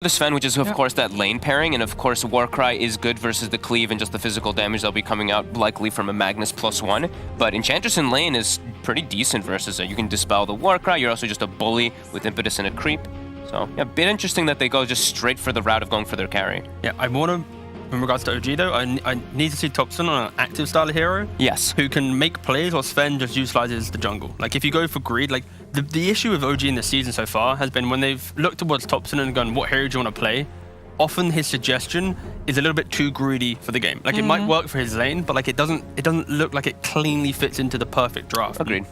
The Sven, which is of course that lane pairing, and of course Warcry is good versus the cleave and just the physical damage that'll be coming out likely from a Magnus +1. But Enchantress in lane is pretty decent versus it. You can dispel the Warcry, you're also just a bully with impetus and a creep. So yeah, a bit interesting that they go just straight for the route of going for their carry. Yeah, I want to, in regards to OG though, I need to see Topson on an active style of hero. Yes. Who can make plays while Sven just utilizes the jungle. Like if you go for greed, like the issue with OG in this season so far has been when they've looked towards Topson and gone, what hero do you want to play? Often his suggestion is a little bit too greedy for the game. Like it might work for his lane, but like it doesn't look like it cleanly fits into the perfect draft. Agreed.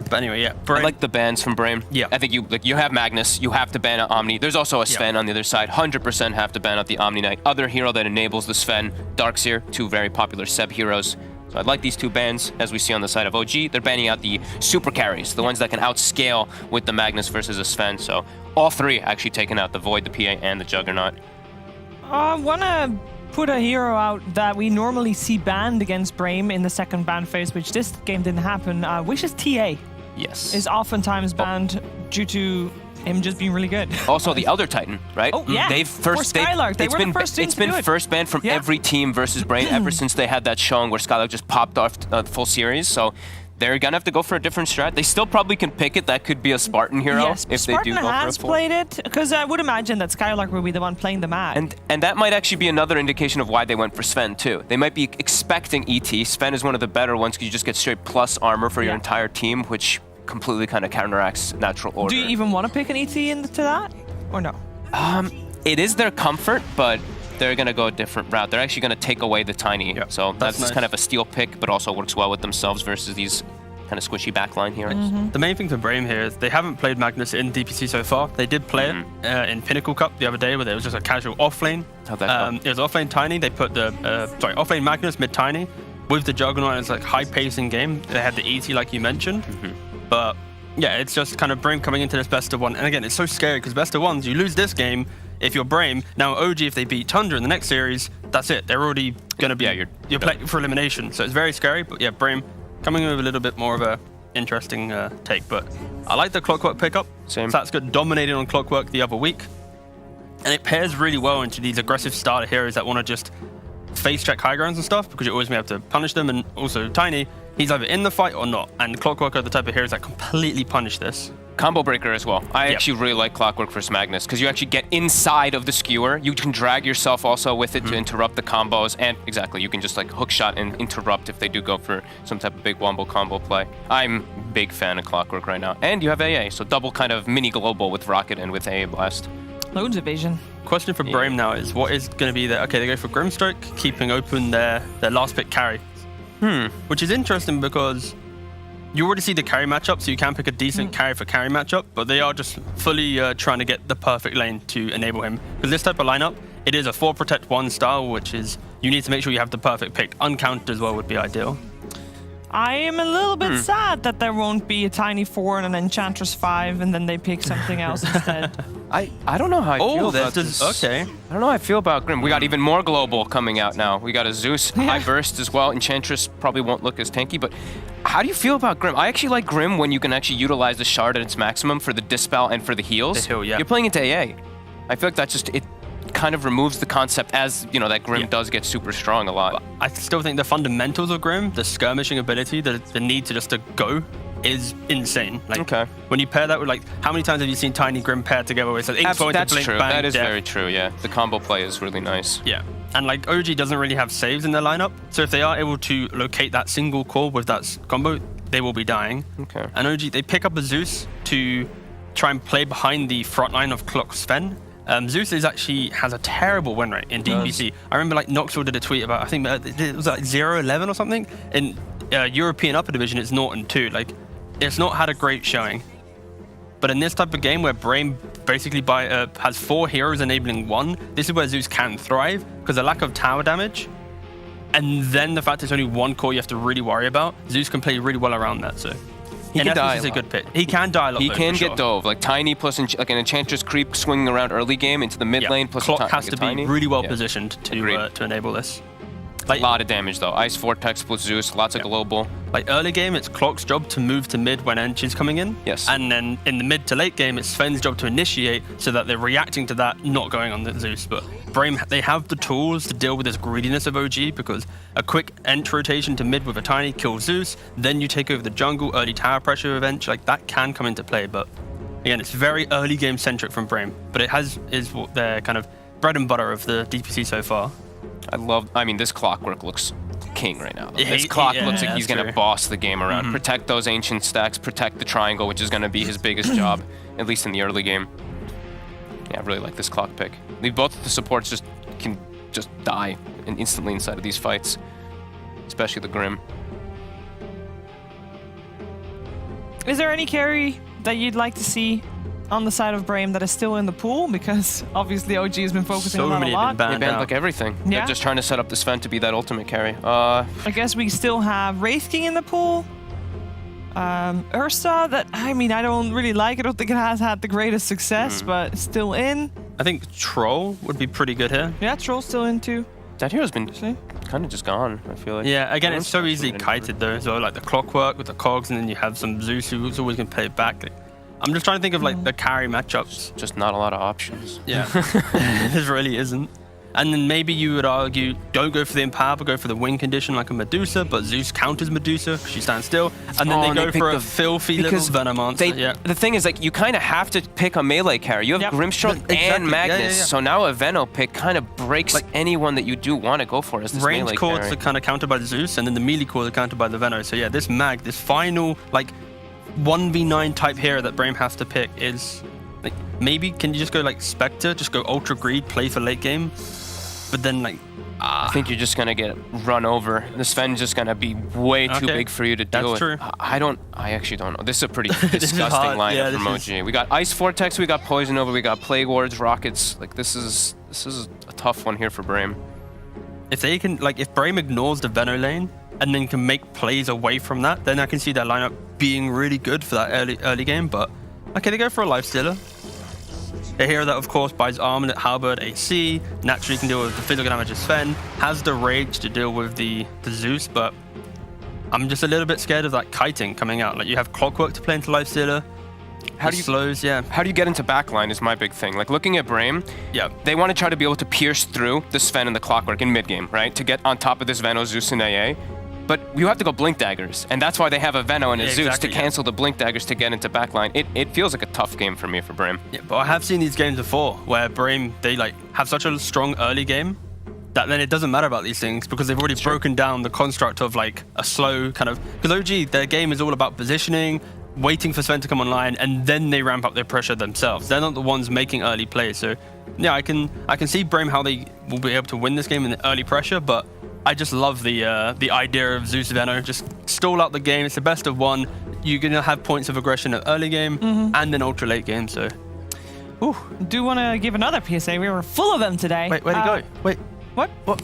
But anyway, yeah. Brame. I like the bans from Brame. Yeah. I think you have Magnus, you have to ban out Omni. There's also a Sven on the other side. 100% have to ban out the Omni Knight. Other hero that enables the Sven, Darkseer, two very popular Seb heroes. So I like these two bans, as we see on the side of OG. They're banning out the super carries, the ones that can outscale with the Magnus versus a Sven. So all three actually taking out the Void, the PA, and the Juggernaut. I want to put a hero out that we normally see banned against Brame in the second ban phase, which this game didn't happen, which is TA. Yes. Is oftentimes banned due to him just being really good. Also the Elder Titan, right? Oh, yeah. They've first, Skylark. They were the first team It's to been do it. first banned from every team versus Brain ever since they had that showing where Skylark just popped off the full series. So they're gonna have to go for a different strat. They still probably can pick it. That could be a Spartan hero yes, if Spartan they do go for a has full. played it, because I would imagine that Skylark will be the one playing the mag. And that might actually be another indication of why they went for Sven too. They might be expecting ET. Sven is one of the better ones because you just get straight plus armor for your entire team, which completely kind of counteracts natural order. Do you even want to pick an ET into that, or no? It is their comfort, but they're going to go a different route. They're actually going to take away the Tiny. Yeah, so that's nice. kind of a steal pick, but also works well with themselves versus these kind of squishy backline heroes. The main thing for Brame here is they haven't played Magnus in DPC so far. They did play it in Pinnacle Cup the other day, where there was just a casual offlane. How'd that go? It was offlane Tiny. They put the offlane Magnus mid Tiny with the Juggernaut. It's like high pacing game. They had the ET like you mentioned, but yeah, it's just kind of Brame coming into this best of one. And again, it's so scary because best of ones, you lose this game if you're Brame. Now OG, if they beat Tundra in the next series, that's it. They're already gonna be you're playing for elimination. So it's very scary. But yeah, Brame coming in with a little bit more of a interesting take. But I like the Clockwork pickup. Same. So that's good. Dominated on Clockwork the other week, and it pairs really well into these aggressive starter heroes that want to just face check high grounds and stuff, because you always may have to punish them. And also Tiny, he's either in the fight or not, and Clockwork are the type of heroes that completely punish this. Combo breaker as well. I actually really like Clockwork versus Magnus because you actually get inside of the skewer. You can drag yourself also with it to interrupt the combos, and exactly, you can just like hook shot and interrupt if they do go for some type of big wombo combo play. I'm a big fan of Clockwork right now. And you have AA, so double kind of mini global with Rocket and with AA Blast. Loads of vision. Question for Brame now is, what is going to be the... Okay, they go for Grimstroke, keeping open their last pick carry. Which is interesting because you already see the carry matchup, so you can pick a decent carry for carry matchup, but they are just fully trying to get the perfect lane to enable him. Because this type of lineup, it is a 4 protect 1 style, which is you need to make sure you have the perfect pick. Uncounted as well would be ideal. I am a little bit sad that there won't be a Tiny 4 and an Enchantress 5, and then they pick something else instead. I don't know how I feel about this. Okay. I don't know how I feel about Grim. We got even more global coming out now. We got a Zeus high burst as well. Enchantress probably won't look as tanky, but how do you feel about Grim? I actually like Grim when you can actually utilize the shard at its maximum for the dispel and for the heals. The heal, yeah. You're playing into AA. I feel like that just, it kind of removes the concept as, you know, that Grim does get super strong a lot. But I still think the fundamentals of Grim, the skirmishing ability, the need to just to go, is insane. Like, when you pair that with, like, how many times have you seen Tiny Grim paired together with like That's blink, true. bang, That is death. very true, yeah. The combo play is really nice. Yeah. And like OG doesn't really have saves in their lineup, so if they are able to locate that single core with that combo, they will be dying. Okay. And OG, they pick up a Zeus to try and play behind the front line of Clock Sven. Zeus has a terrible win rate in DPC. I remember like Knoxville did a tweet about, I think it was like 0-11 or something. In European upper division, it's 0-2. Like, it's not had a great showing. But in this type of game where Brame basically has 4 heroes enabling 1, this is where Zeus can thrive, because the lack of tower damage, and then the fact it's only 1 core you have to really worry about, Zeus can play really well around that. So He can die a good pick. He can die a lot. He though, can for get sure. dove, like Tiny plus like an Enchantress creep swinging around early game into the mid lane. Plus Clock has to be Tiny. really well positioned to enable this. Like, a lot of damage though. Ice Vortex plus Zeus, lots of global. Like early game, it's Clock's job to move to mid when Enchi's coming in. Yes. And then in the mid to late game, it's Sven's job to initiate so that they're reacting to that, not going on the Zeus. But Brame, they have the tools to deal with this greediness of OG because a quick Ench rotation to mid with a tiny kills Zeus, then you take over the jungle, early tower pressure of Ench, like that can come into play. But again, it's very early game centric from Brame, but it is what their kind of bread and butter of the DPC so far. I mean, this Clockwork looks king right now. Yeah, This Clock yeah, looks like he's going to true. boss the game around. Protect those ancient stacks, protect the triangle, which is going to be his biggest job, at least in the early game. Yeah, I really like this Clock pick. Both of the supports can just die instantly inside of these fights, especially the Grim. Is there any carry that you'd like to see on the side of Brame that is still in the pool? Because obviously OG has been focusing So on that many a have lot. been They banned banned out. like everything. Yeah. They're just trying to set up the Sven to be that ultimate carry. I guess we still have Wraith King in the pool. Ursa, that, I mean, I don't really like. I don't think it has had the greatest success, but it's still in. I think Troll would be pretty good here. Yeah, Troll's still in too. That hero's been See? kind of just gone, I feel like. Yeah, again, it's so Not easily really kited though. So like the Clockwork with the cogs, and then you have some Zeus who's always gonna play it back. Like, I'm just trying to think of like the carry matchups. Just not a lot of options. Yeah, there really isn't. And then maybe you would argue, don't go for the Empower, but go for the win condition like a Medusa, but Zeus counters Medusa, she stands still. And then and they go pick for a the- filthy little because Venom monster. They, The thing is, like, you kind of have to pick a melee carry. You have Yep. Grimstroke Exactly. and Yeah, Magnus, yeah, yeah. so now a Veno pick kind of breaks Like- anyone that you do want to go for as this Range melee chords carry. are kind of countered by the Zeus, and then the melee chords are countered by the Venom. So yeah, this this final like 1v9 type hero that Brame has to pick is like, maybe can you just go like Spectre, just go Ultra Greed, play for late game, but then like I think you're just going to get run over. The Sven's just going to be way too Okay. big for you to deal That's with. true. I actually don't know. This is a pretty is disgusting hard. lineup Yeah, from this OG. We got Ice Vortex, we got Poison Over, we got Plague Wards, Rockets. Like, this is a tough one here for Brame. if they can if Brame ignores the Veno lane and then can make plays away from that, then I can see their lineup being really good for that early game. But okay, they go for a Lifestealer. A hero that, of course, buys Armlet, Halberd, AC, naturally can deal with the physical damage of Sven, has the Rage to deal with the Zeus, but I'm just a little bit scared of that kiting coming out. Like, you have Clockwork to play into Lifestealer. How do you- slows, yeah. How do you get into backline is my big thing. Like, looking at Brame, Yeah. they want to try to be able to pierce through the Sven and the Clockwork in mid-game, right? To get on top of this Veno, Zeus, and AA. But you have to go Blink Daggers, and that's why they have a Veno and a Yeah, Zeus exactly, to yeah. cancel the Blink Daggers to get into backline. It feels like a tough game for me for Brame. Yeah, but I have seen these games before where Brame, they have such a strong early game that then it doesn't matter about these things because they've already broken down the construct of a slow kind of, because OG, their game is all about positioning, waiting for Sven to come online, and then they ramp up their pressure themselves. They're not the ones making early plays. So yeah, I can see Brame how they will be able to win this game in the early pressure, but I just love the idea of Zeus Veno. Just stall out the game. It's the best of one. You're going to have points of aggression at early game and then ultra late game. So, Ooh, do want to give another PSA. We were full of them today. wait, where'd he go? Wait, What? what?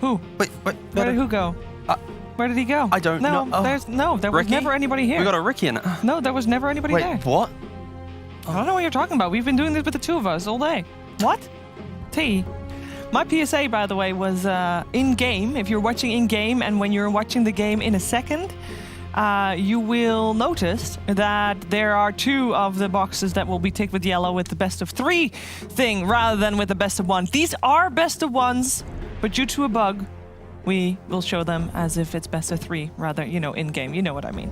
Who? Wait. Where did who go? Where did he go? I don't know. Oh. There was Ricky? never anybody here. We got a Ricky in it. No, there was never anybody there. what? I don't know what you're talking about. We've been doing this with the two of us all day. What? T. My PSA, by the way, was in-game. If you're watching in-game and when you're watching the game in a second, you will notice that there are two of the boxes that will be ticked with yellow with the best of 3 thing rather than with the best of 1. These are best of 1s, but due to a bug, we will show them as if it's best of 3 rather, in-game. You know what I mean.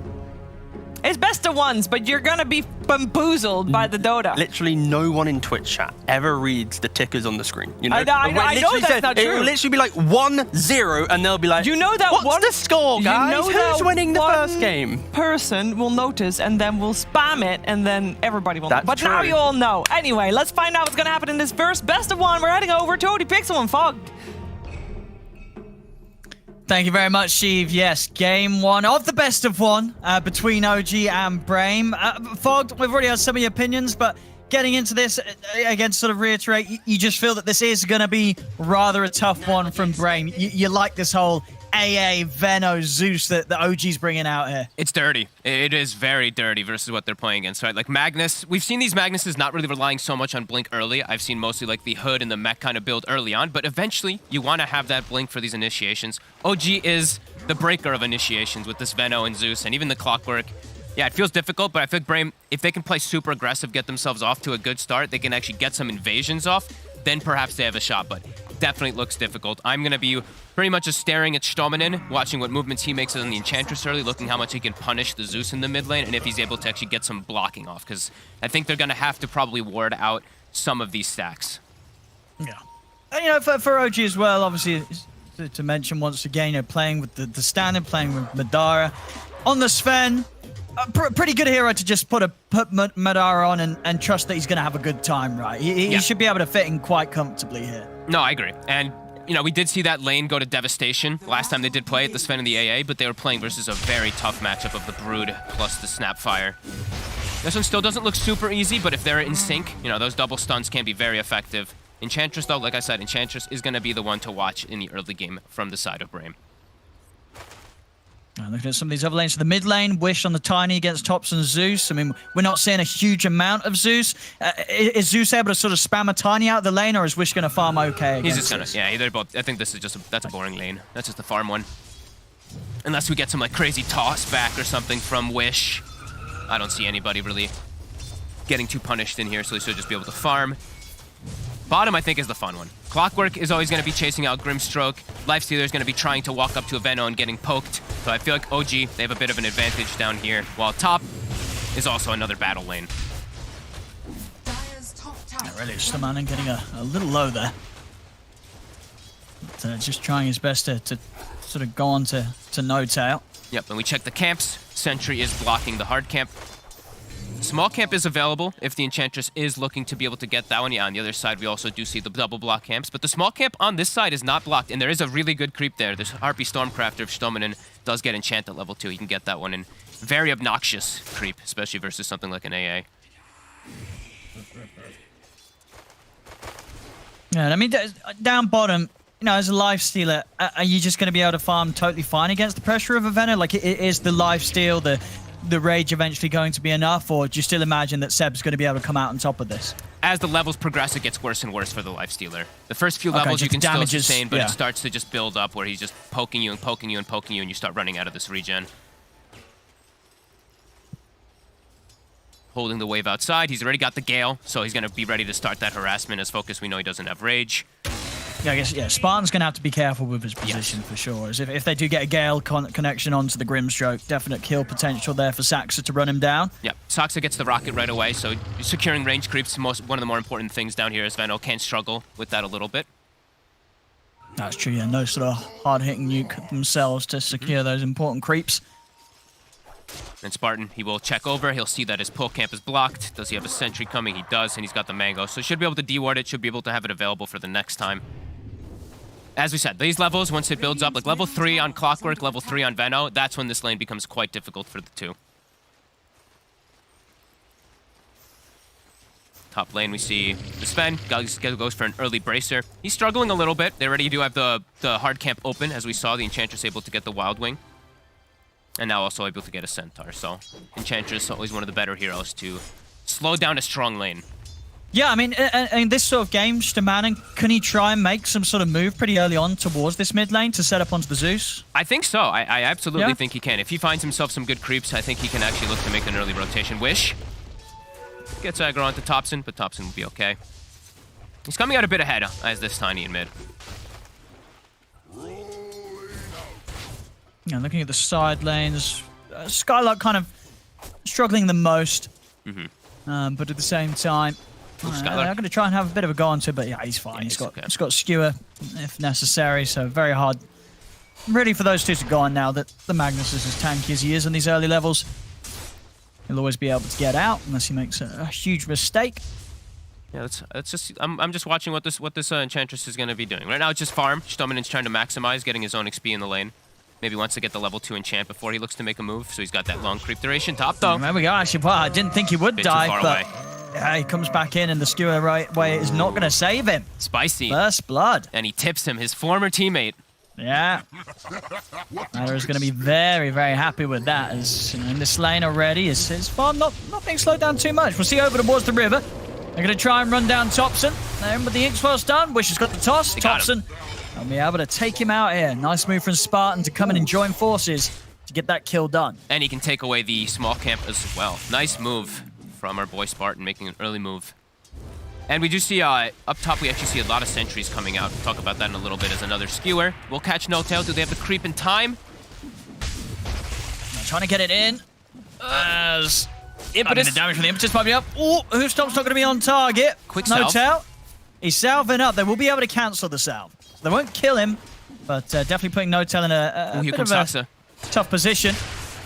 It's best of 1s, but you're gonna be bamboozled by the Dota. Literally no one in Twitch chat ever reads the tickers on the screen. You know, I know It literally that's not It true. will literally be like 1-0, and they'll be like, You know that what's one- the score, You guys? know Who's that winning the one first game? Person will notice and then will spam it, and then everybody will know. That's But now true. you all know. Anyway, let's find out what's gonna happen in this first best of 1. We're heading over to OD Pixel and Fogged. Thank you very much, Sheev. Yes, game 1 of the best of 1 between OG and Brame. Fogged, we've already had some of your opinions, but getting into this, again, to sort of reiterate, you just feel that this is going to be rather a tough one from Brame. You like this whole AA Veno Zeus that the OG's bringing out here. It's dirty. It is very dirty versus what they're playing against, right? Like Magnus, we've seen these Magnuses not really relying so much on Blink early. I've seen mostly like the Hood and the Mech kind of build early on, but eventually you want to have that Blink for these initiations. OG is the breaker of initiations with this Veno and Zeus and even the Clockwork. Yeah, it feels difficult, but I think Brame, if they can play super aggressive, get themselves off to a good start, they can actually get some invasions off, then perhaps they have a shot, but definitely looks difficult. I'm going to be pretty much just staring at Stominen, watching what movements he makes on the Enchantress early, looking how much he can punish the Zeus in the mid lane, and if he's able to actually get some blocking off, because I think they're going to have to probably ward out some of these stacks. Yeah. And, you know, for OG as well, obviously, to mention once again, you know, playing with the standard, playing with Madara. On the Sven, a pretty good hero to just put Madara on and trust that he's going to have a good time, right? He should be able to fit in quite comfortably here. No, I agree. And, you know, we did see that lane go to Devastation last time they did play it, the Sven and the AA, but they were playing versus a very tough matchup of the Brood plus the Snapfire. This one still doesn't look super easy, but if they're in sync, you know, those double stuns can be very effective. Enchantress, though, like I said, Enchantress is going to be the one to watch in the early game from the side of Brame. Looking at some of these other lanes. So the mid lane, Wish on the Tiny against Tops and Zeus. I mean, we're not seeing a huge amount of Zeus. Is Zeus able to sort of spam a Tiny out of the lane, or is Wish going to farm okay He's just this? gonna, yeah, they're both. I think this is just that's a boring lane. That's just a farm one. Unless we get some like crazy toss back or something from Wish. I don't see anybody really getting too punished in here, so they should just be able to farm. Bottom, I think, is the fun one. Clockwork is always going to be chasing out Grimstroke. Lifestealer is going to be trying to walk up to a Veno and getting poked. So I feel like OG, they have a bit of an advantage down here, while top is also another battle lane. Yeah, really, Stominen getting a little low there. But, just trying his best to sort of go on to No Tail. Yep, and we check the camps. Sentry is blocking the hard camp. Small camp is available if the Enchantress is looking to be able to get that one. Yeah, on the other side, we also do see the double block camps. But the small camp on this side is not blocked, and there is a really good creep there. This Harpy Stormcrafter, if Stominen does get enchant at level 2, he can get that one in. Very obnoxious creep, especially versus something like an AA. Yeah, I mean, down bottom, you know, as a lifestealer, are you just going to be able to farm totally fine against the pressure of a Venom? Like, is the lifesteal, the rage eventually going to be enough, or do you still imagine that Seb's going to be able to come out on top of this? As the levels progress, it gets worse and worse for the Lifestealer. The first few levels you can still sustain, but it starts to just build up where he's just poking you and poking you and poking you, and you start running out of this regen. Holding the wave outside. He's already got the Gale, so he's going to be ready to start that harassment. As Focus, we know he doesn't have rage. Yeah, I guess, yeah, Spartan's going to have to be careful with his position for sure. As if they do get a Gale connection onto the Grimstroke, definite kill potential there for Saxa to run him down. Yeah, Saxa gets the rocket right away, so securing range creeps one of the more important things down here, as Veno can struggle with that a little bit. That's true, yeah, no sort of hard-hitting nuke themselves to secure those important creeps. And Spartan, he will check over, he'll see that his pull camp is blocked. Does he have a sentry coming? He does, and he's got the Mango, so he should be able to deward it, should be able to have it available for the next time. As we said, these levels, once it builds up, like level 3 on Clockwork, level 3 on Veno, that's when this lane becomes quite difficult for the two. Top lane, we see the Sven goes for an early Bracer. He's struggling a little bit. They already do have the hard camp open, as we saw, the Enchantress able to get the Wild Wing. And now also able to get a Centaur, so Enchantress always one of the better heroes to slow down a strong lane. Yeah, I mean, in this sort of game, Stominen, can he try and make some sort of move pretty early on towards this mid lane to set up onto the Zeus? I think so. I absolutely think he can. If he finds himself some good creeps, I think he can actually look to make an early rotation. Wish gets aggro onto Topson, but Topson will be okay. He's coming out a bit ahead as this Tiny in mid. Yeah, looking at the side lanes, Skylark kind of struggling the most, but at the same time, they're going to try and have a bit of a go onto, but yeah, he's fine. Yeah, he's got skewer if necessary, so very hard. Really for those two to go on now that the Magnus is as tanky as he is in these early levels. He'll always be able to get out unless he makes a huge mistake. Yeah, that's just. I'm just watching what this Enchantress is going to be doing. Right now, it's just farm. Stominen's trying to maximize, getting his own XP in the lane. Maybe wants to get the level 2 enchant before he looks to make a move, so he's got that long creep duration. Top though. There we go. Actually, well, I didn't think he would die, but yeah, he comes back in, and the skewer right way is not going to save him. Spicy. First blood. And he tips him, his former teammate. Yeah. Matter is going to be very, very happy with that. As in this lane already, his farm not being slowed down too much. We'll see over towards the river. They're going to try and run down Thompson. But the Ink's well done. Wish has got the toss. Thompson will be able to take him out here. Nice move from Spartan to come in and join forces to get that kill done. And he can take away the small camp as well. Nice move from our boy Spartan, making an early move. And we do see, up top, we actually see a lot of sentries coming out. We'll talk about that in a little bit as another skewer. We'll catch No Tail. Do they have the creep in time? Trying to get it in. As Impetus. The damage from the Impetus might be up. Oh, Hoofstomp's not going to be on target. Quick No salve. Tail. He's salving up. They will be able to cancel the salve. They won't kill him, but definitely putting No Tail in a Here bit comes of a Saxa. tough position.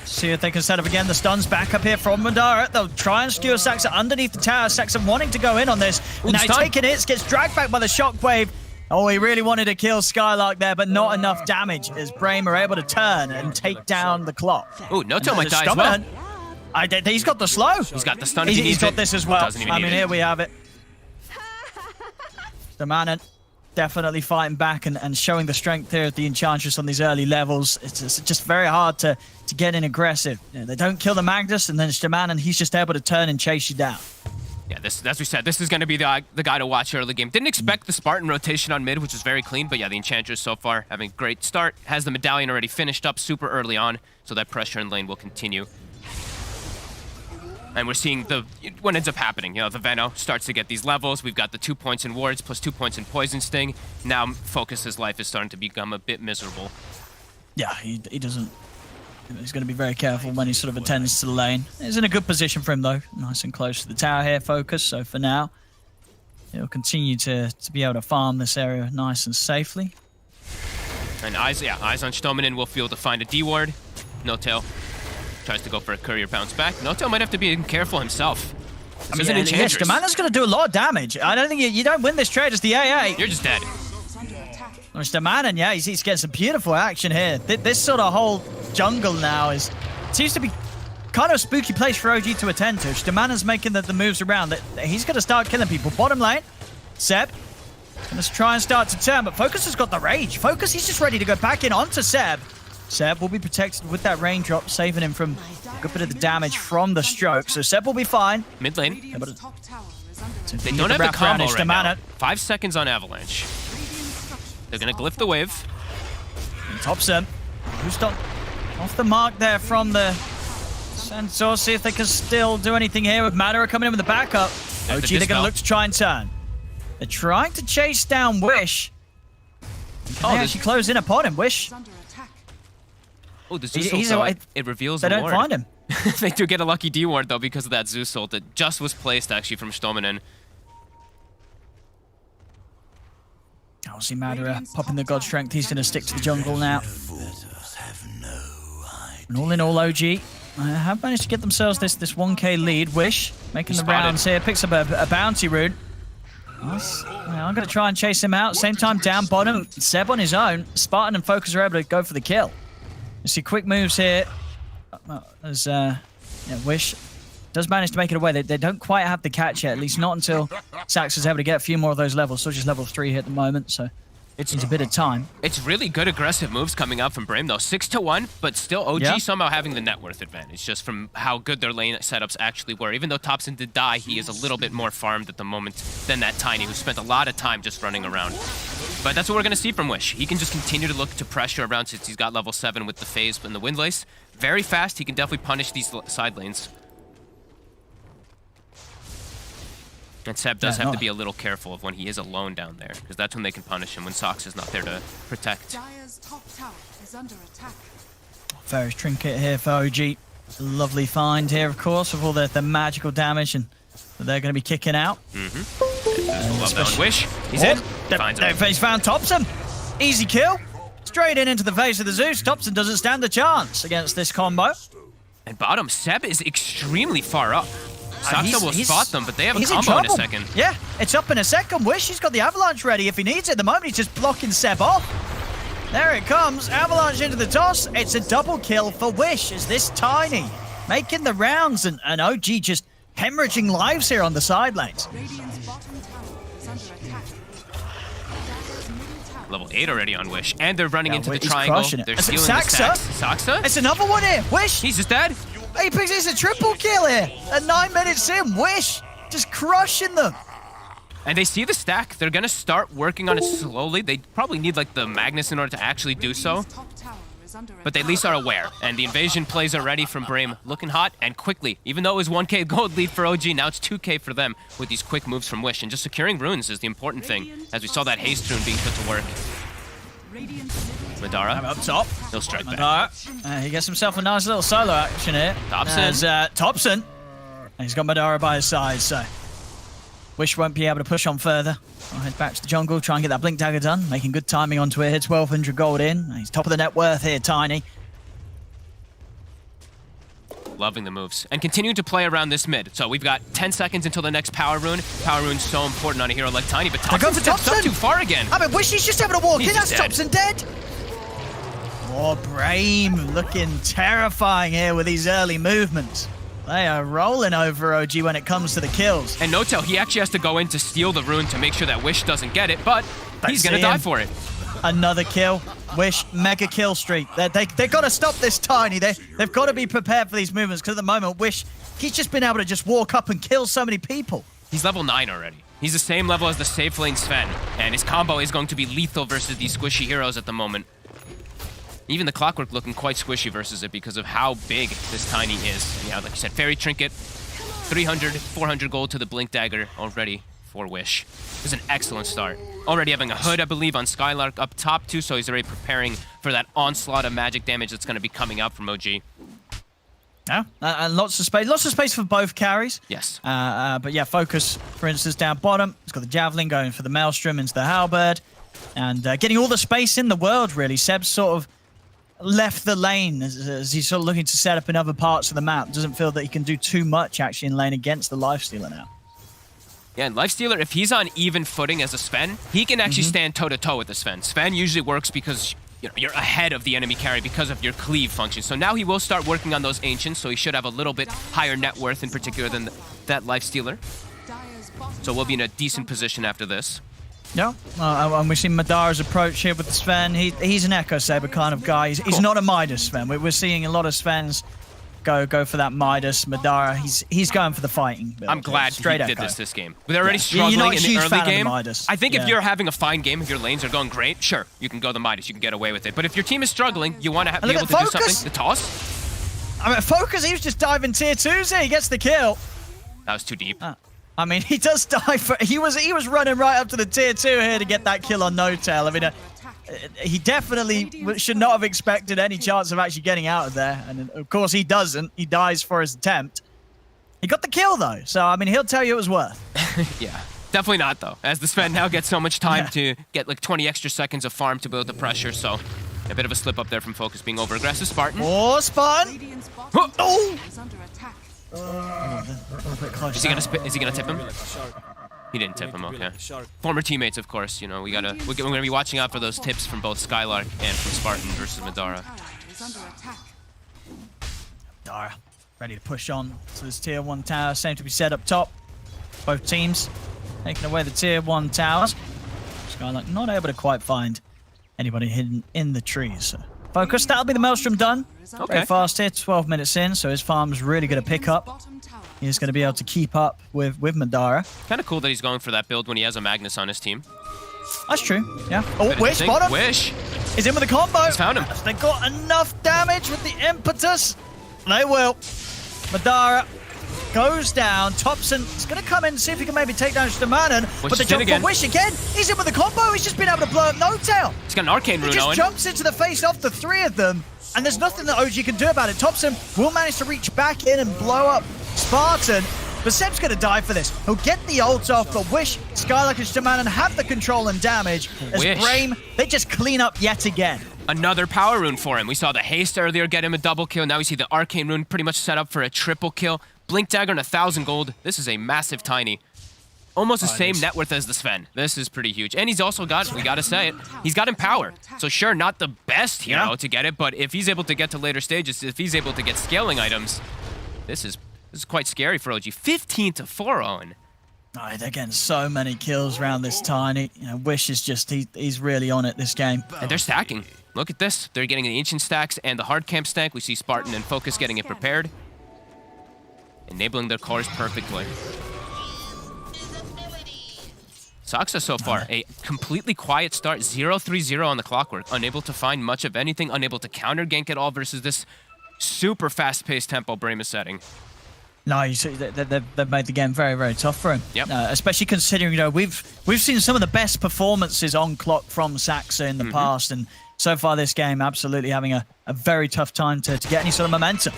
See if they can set up again. The stun's back up here from Madara. They'll try and skewer Saxa underneath the tower. Saxa wanting to go in on this. Ooh, Now he's stun. taking hits, gets dragged back by the shockwave. Oh, he really wanted to kill Skylark there, but not enough damage as Brame are able to turn and take down the clock. Oh, No Tail might The die as well. Stomach, he's got the slow. He's got the stun if he He's needs got it. this as well. Doesn't even I need mean, it. here we have it. The Manon definitely fighting back and showing the strength here of the Enchantress on these early levels. It's just very hard to get in aggressive. You know, they don't kill the Magnus, and then Staman, and he's just able to turn and chase you down. Yeah, as we said, this is going to be the guy to watch early game. Didn't expect the Spartan rotation on mid, which was very clean, but yeah, the Enchantress so far having a great start. Has the medallion already finished up super early on, so that pressure in lane will continue. And we're seeing what ends up happening. You know, the Veno starts to get these levels. We've got the 2 points in wards plus 2 points in poison sting. Now Focus's life is starting to become a bit miserable. Yeah, he doesn't. He's going to be very careful when he sort of attends to the lane. He's in a good position for him, though. Nice and close to the tower here, Focus. So for now, he'll continue to be able to farm this area nice and safely. And eyes on Stominen will feel to find a D ward. No Tail tries to go for a courier bounce back. No Tail might have to be careful himself. This isn't Enchantress. Staman's going to do a lot of damage. I don't think you don't win this trade as the AA. You're just dead. Mr. Manon, yeah, he's getting some beautiful action here. This sort of whole jungle now seems to be kind of a spooky place for OG to attend to. Stamanon's making the moves around. He's going to start killing people. Bottom lane, Seb. Let's try and start to turn, but Focus has got the rage. Focus, he's just ready to go back in onto Seb. Seb will be protected with that raindrop, saving him from a good bit of the damage from the stroke. So Seb will be fine. Mid lane. They They don't have the combo right now. 5 seconds on Avalanche. They're going to glyph the wave. Thompson, who's done off the mark there from the Centaur. See if they can still do anything here with Madara coming in with the backup. OG, they're going to look to try and turn. They're trying to chase down Wish. Can they actually close in upon him? Wish. Oh, the Zeus ult, it reveals the They don't ward. find him. They do get a lucky D ward, though, because of that Zeus ult that just was placed, actually, from Stominen. I'll see Madara popping the God Strength. He's going to stick to the jungle now. And all in all, OG have managed to get themselves this 1k lead. Wish making the rounds here. Picks up a bounty rune. I'm going to try and chase him out. Same time down bottom. Seb on his own. Spartan and Focus are able to go for the kill. You see quick moves here. As Wish does manage to make it away. They don't quite have the catch yet, at least not until Sax is able to get a few more of those levels. So just level 3 here at the moment, so it needs a bit of time. It's really good aggressive moves coming out from Brame, though. 6-1, but still OG somehow having the net worth advantage, just from how good their lane setups actually were. Even though Thompson did die, he is a little bit more farmed at the moment than that Tiny, who spent a lot of time just running around. But that's what we're going to see from Wish. He can just continue to look to pressure around since he's got level 7 with the phase and the Windlace. Very fast, he can definitely punish these side lanes. And Seb does have to be a little careful of when he is alone down there, because that's when they can punish him, when Sox is not there to protect. Dire's top tower is under attack. Ferris Trinket here for OG. Lovely find here, of course, with all the magical damage and they're going to be kicking out. Love that one. Wish. He's in. He's found Thompson. Easy kill. Straight into the face of the Zeus. Thompson doesn't stand a chance against this combo. And bottom, Seb is extremely far up. Saxa will spot them, but they have a he's combo in a second. Yeah, it's up in a second. Wish, he's got the Avalanche ready if he needs it. At the moment, he's just blocking Seb off. There it comes. Avalanche into the toss. It's a double kill for Wish as this Tiny making the rounds and OG just hemorrhaging lives here on the side lanes. Radiant's bottom tower is under attack. Level 8 already on Wish. And they're running into the he's triangle. crushing it. They're It's stealing the Saxa. stacks. Saxa? It's another one here. Wish. He's just dead. Apex is a triple kill here. At 9 minutes in, Wish just crushing them. And they see the stack. They're going to start working on it slowly. They probably need like the Magnus in order to actually do so. But they at least are aware. And the invasion plays are ready from Brame. Looking hot and quickly. Even though it was 1k gold lead for OG, now it's 2k for them with these quick moves from Wish. And just securing runes is the important thing, as we saw that haste rune being put to work. Madara up top. He'll strike back. Madara. He gets himself a nice little solo action here. Thompson. As Thompson. And he's got Madara by his side, so Wish won't be able to push on further. I'll head back to the jungle, try and get that Blink Dagger done. Making good timing onto it here. 1,200 gold in. He's top of the net worth here, Tiny. Loving the moves. And continuing to play around this mid. So we've got 10 seconds until the next power rune. Power rune's so important on a hero like Tiny, but Thompson steps up too far again. I mean, Wish he's just able to walk in. That's dead. Thompson dead. Oh, Brame looking terrifying here with these early movements. They are rolling over OG when it comes to the kills. And Notel, he actually has to go in to steal the rune to make sure that Wish doesn't get it, but he's going to die for it. Another kill. Wish, mega kill streak. They've got to stop this Tiny. They've got to be prepared for these movements, because at the moment, Wish, he's just been able to just walk up and kill so many people. He's level 9 already. He's the same level as the safe lane Sven, and his combo is going to be lethal versus these squishy heroes at the moment. Even the Clockwork looking quite squishy versus it because of how big this Tiny is. Yeah, like you said, Fairy Trinket, 300, 400 gold to the Blink Dagger already for Wish. This is an excellent start. Already having a Hood, I believe, on Skylark up top too, so he's already preparing for that onslaught of magic damage that's going to be coming out from OG. Yeah, and lots of space for both carries. Yes. But yeah, Focus, for instance, down bottom. He's got the Javelin going for the Maelstrom into the Halberd. And getting all the space in the world, really. Seb's sort of left the lane as he's sort of looking to set up in other parts of the map. Doesn't feel that he can do too much actually in lane against the Lifestealer now. Yeah, and Lifestealer, if he's on even footing as a Sven, he can actually stand toe-to-toe with the Sven. Sven usually works because you're ahead of the enemy carry because of your cleave function. So now he will start working on those Ancients, so he should have a little bit higher net worth in particular than that Lifestealer. So we'll be in a decent position after this. Yeah, and we've seen Madara's approach here with the Sven. He's an Echo Saber kind of guy. He's not a Midas Sven. We're seeing a lot of Svens go for that Midas. Madara, he's going for the fighting build. I'm glad he did Echo. this game. They're already struggling in the early game. I think if you're having a fine game, if your lanes are going great, sure, you can go the Midas, you can get away with it. But if your team is struggling, you want to be able to do something. The toss? I mean, Focus, he was just diving tier 2s here. He gets the kill. That was too deep. I mean, he does die for... He was running right up to the tier 2 here to get that kill on No-Tail. I mean, he definitely should not have expected any chance of actually getting out of there. And of course, he doesn't. He dies for his attempt. He got the kill, though. So, I mean, he'll tell you it was worth. Yeah, definitely not, though. As the Sven now gets so much time to get like 20 extra seconds of farm to build the pressure. So, a bit of a slip up there from Focus being over-aggressive. Spartan. Oh, Spartan! Oh! Is he gonna tip him? He didn't tip him, okay. Former teammates, of course, you know, we're gonna be watching out for those tips from both Skylark and from Spartan versus Madara. Madara, ready to push on to this tier 1 tower, same to be set up top. Both teams taking away the tier 1 towers. Skylark not able to quite find anybody hidden in the trees. So Focus, that'll be the Maelstrom done. Okay. Very fast here, 12 minutes in, so his farm's really going to pick up. He's going to be able to keep up with Madara. Kind of cool that he's going for that build when he has a Magnus on his team. That's true, yeah. Oh, Wish, bottom. Wish. He's in with the combo. He's found him. They got enough damage with the impetus. They will. Madara goes down. Thompson is going to come in and see if he can maybe take down Stamanen. But the jump for Wish again. He's in with the combo. He's just been able to blow up No-Tail. He's got an Arcane Rune, He just Owen. jumps into the face of the 3 of them. And there's nothing that OG can do about it. Thompson will manage to reach back in and blow up Spartan. But Seb's going to die for this. He'll get the ult off, but Wish, Skylark, and Stamanen have the control and damage. As Brame, they just clean up yet again. Another power rune for him. We saw the haste earlier get him a double kill. Now we see the Arcane Rune pretty much set up for a triple kill. Blink Dagger and 1,000 gold. This is a massive Tiny. Almost the same net worth as the Sven. This is pretty huge. And he's also got, we gotta say it, he's got Empower. So sure, not the best hero to get it, but if he's able to get to later stages, if he's able to get scaling items, this is quite scary for OG. 15-4, Owen. Oh, they're getting so many kills around this Tiny. You know, Wish is just, he's really on it this game. And they're stacking. Look at this. They're getting the Ancient stacks and the Hard Camp stack. We see Spartan and Focus getting it prepared. Enabling their cores perfectly. Saksa so far, a completely quiet start. 0-3-0 on the clockwork. Unable to find much of anything. Unable to counter gank at all versus this super fast-paced tempo Brame is setting. No, you see, they've made the game very, very tough for him. Yep. Especially considering, you know, we've seen some of the best performances on clock from Saxa in the past, and so far this game absolutely having a very tough time to get any sort of momentum.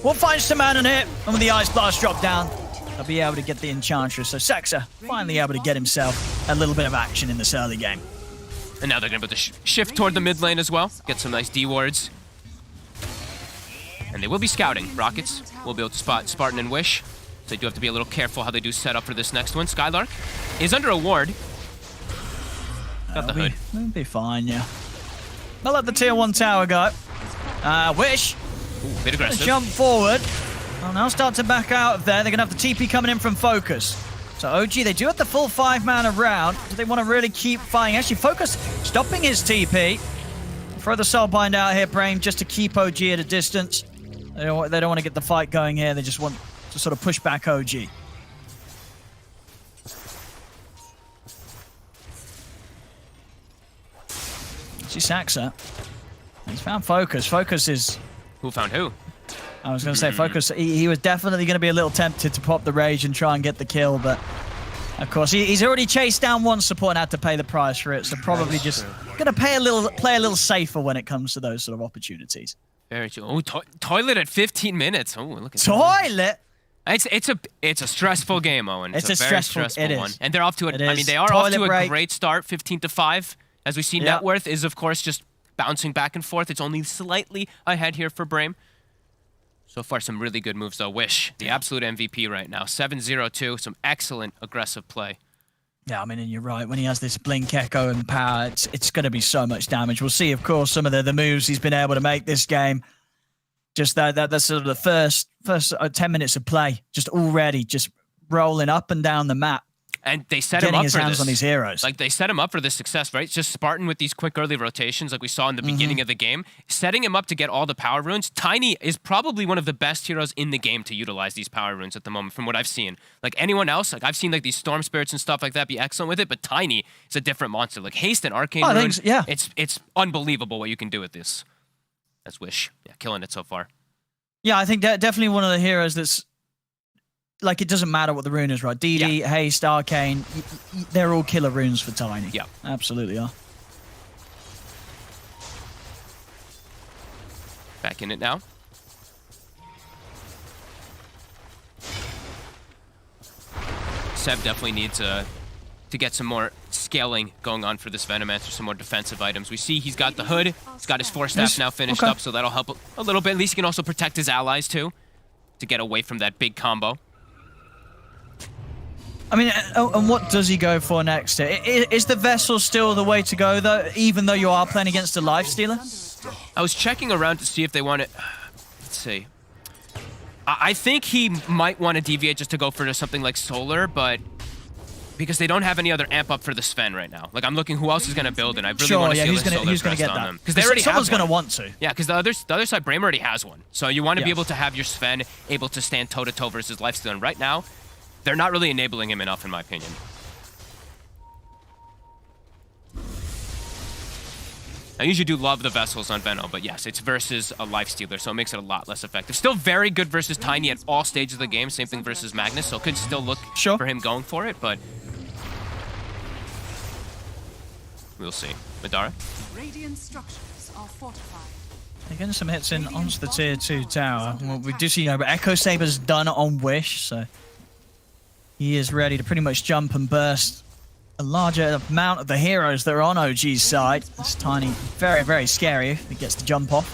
We'll find some man in it, and when the Ice Blast drop down, they'll be able to get the Enchantress. So Saxa finally able to get himself a little bit of action in this early game. And now they're going to put the shift toward the mid lane as well. Get some nice D wards. And they will be scouting. Rockets will be able to spot Spartan and Wish. So they do have to be a little careful how they do set up for this next one. Skylark is under a ward. Got the hood. We'll be fine, yeah. They'll let the tier 1 tower go. Wish. Ooh, bit aggressive. Jump forward. Well, now start to back out of there. They're going to have the TP coming in from Focus. So OG, they do have the full 5-man around. Do they want to really keep fighting? Actually, Focus stopping his TP. Throw the Soulbind out here, Brame, just to keep OG at a distance. They don't want to get the fight going here. They just want to sort of push back OG. See Saxa. He's found Focus. Focus is... Who found who? I was going to say Focus. He was definitely going to be a little tempted to pop the Rage and try and get the kill, but of course he's already chased down one support and had to pay the price for it. So probably just going to play a little safer when it comes to those sort of opportunities. Very true. Oh, toilet at 15 minutes. Oh, look at Toilet. That. It's a stressful game, Owen. It's a very stressful one. And they're off to it. I mean, they are off to a great start, 15-5. As we see, net worth is of course just bouncing back and forth. It's only slightly ahead here for Brame. So far, some really good moves though. Wish, the absolute MVP right now. 7-0-2, some excellent aggressive play. Yeah, I mean, and you're right. When he has this Blink Echo and power, it's going to be so much damage. We'll see, of course, some of the moves he's been able to make this game. Just that's sort of the first 10 minutes of play, just already just rolling up and down the map. And they set him up for this. Getting his hands on these heroes. Like, they set him up for this success, right? It's just Spartan with these quick early rotations like we saw in the beginning of the game. Setting him up to get all the power runes. Tiny is probably one of the best heroes in the game to utilize these power runes at the moment from what I've seen. Like, anyone else, like, I've seen, like, these Storm Spirits and stuff like that be excellent with it, but Tiny is a different monster. Like, Haste and Arcane Rune, yeah. It's unbelievable what you can do with this. That's Wish. Yeah, killing it so far. Yeah, I think definitely one of the heroes that's... Like, it doesn't matter what the rune is, right? DD, Haste, Arcane, they're all killer runes for Tiny. Yeah. Absolutely are. Back in it now. Seb definitely needs to get some more scaling going on for this Venomancer, some more defensive items. We see he's got the hood, he's got his Force Staff now finished up, so that'll help a little bit. At least he can also protect his allies, too, to get away from that big combo. I mean, and what does he go for next? Is the Vessel still the way to go, though, even though you are playing against a Lifestealer? I was checking around to see if they want to... Let's see. I think he might want to deviate just to go for something like Solar, but... Because they don't have any other amp up for the Sven right now. Like, I'm looking who else is going to build, and I really want to see like Solar pressed get on that. them. Because they already someone's have going to want to. Yeah, because the other side, Brame already has one. So you want to be able to have your Sven able to stand toe-to-toe versus Lifestealer. And right now, they're not really enabling him enough, in my opinion. I usually do love the Vessels on Veno, but yes, it's versus a Lifestealer, so it makes it a lot less effective. Still very good versus Tiny at all stages of the game. Same thing versus Magnus, so it could still look for him going for it, but... We'll see. Madara? Radiant structures are fortified. They're getting some hits in onto the tier 2 tower. Well, we do see, but Echo Saber's done on Wish, so he is ready to pretty much jump and burst a larger amount of the heroes that are on OG's side. This Tiny, very, very scary if he gets to jump off.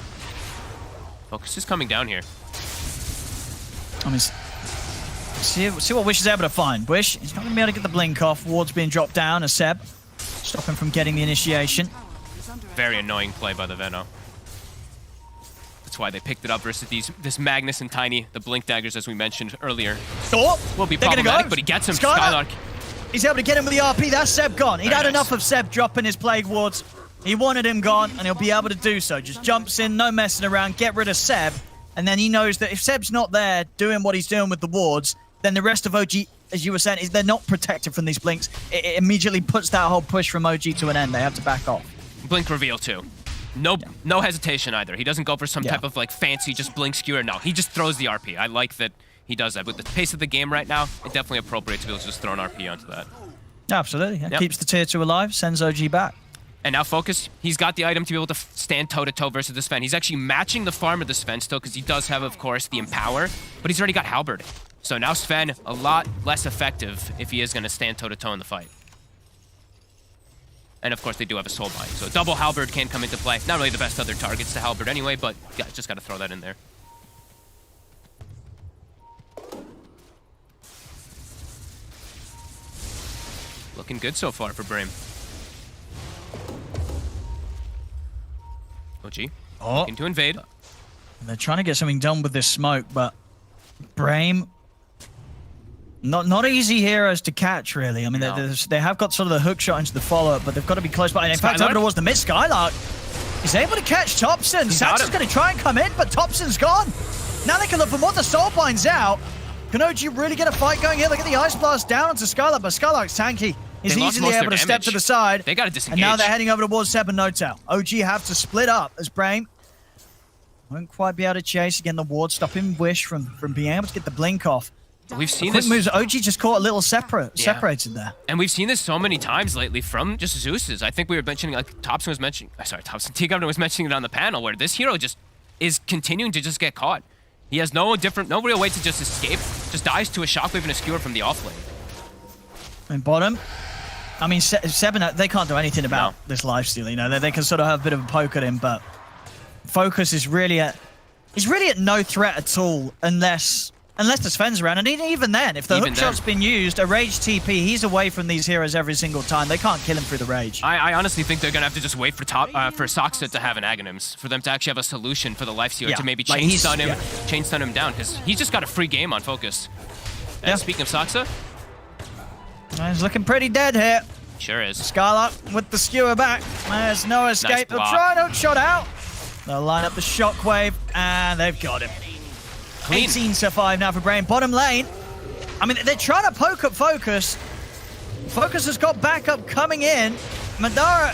Focus is coming down here. I mean, see what Wish is able to find. Wish, he's not going to be able to get the blink off. Ward's being dropped down as Seb. Stop him from getting the initiation. Very annoying play by the Veno. why they picked it up versus this Magnus and Tiny, the Blink Daggers, as we mentioned earlier. Oh, Will be they're gonna problematic, go. but he gets him. Skylark. Skylark. He's able to get him with the RP. That's Seb gone. He'd Very had nice. enough of Seb dropping his Plague Wards. He wanted him gone, and he'll be able to do so. Just jumps in, no messing around, get rid of Seb, and then he knows that if Seb's not there doing what he's doing with the wards, then the rest of OG, as you were saying, is they're not protected from these blinks. It immediately puts that whole push from OG to an end. They have to back off. Blink reveal too. No hesitation either. He doesn't go for some type of like fancy just blink skewer. No, he just throws the RP. I like that he does that. With the pace of the game right now, it's definitely appropriate to be able to just throw an RP onto that. Absolutely. Yeah. Yep. Keeps the tier 2 alive, sends OG back. And now Focus, he's got the item to be able to stand toe-to-toe versus the Sven. He's actually matching the farm of the Sven still because he does have, of course, the Empower, but he's already got Halberd. So now Sven, a lot less effective if he is going to stand toe-to-toe in the fight. And of course, they do have a Soulbind, so double Halberd can come into play. Not really the best other targets to Halberd anyway, but yeah, just got to throw that in there. Looking good so far for Brame. OG, looking to invade. They're trying to get something done with this smoke, but Brame, not easy heroes to catch, really. I mean, they have got sort of the hook shot into the follow-up, but they've got to be close by. And in fact, over towards the mid, Skylark is able to catch Thompson. Sax is going to try and come in, but Thompson's gone. Now they can look for more. The Soulbind's out. Can OG really get a fight going here? Look at the Ice Blast down onto Skylark, but Skylark's tanky. He's easily able to step to the side. They got to disengage. And now they're heading over towards Seb and No-Tail. OG have to split up as Brame won't quite be able to chase. Again, the ward stopping Wish from being able to get the blink off. We've seen Quick this. moves. OG just caught a little separated there. And we've seen this so many times lately from just Zeus's. I think we were mentioning, like Thompson was mentioning, T-Governor was mentioning it on the panel, where this hero just is continuing to just get caught. He has no real way to just escape. Just dies to a shockwave and a skewer from the offlane. And bottom, I mean, Seven, they can't do anything about this lifesteal. You know, they can sort of have a bit of a poke at him, but Focus is really at no threat at all unless the Sven's around. And even then, if the hook shot's been used, a rage TP, he's away from these heroes every single time. They can't kill him through the rage. I honestly think they're gonna have to just wait for Soxa to have an Aghanims, for them to actually have a solution for the lifestealer to maybe chain stun him down, because he's just got a free game on Focus. And speaking of Soxa, he's looking pretty dead here. Sure is. Skylark with the skewer back. There's no escape. They'll try, don't shot out. They'll line up the shockwave, and they've got him. Clean. 18 to 5 now for Brame. Bottom lane. I mean, they're trying to poke up Focus. Focus has got backup coming in. Madara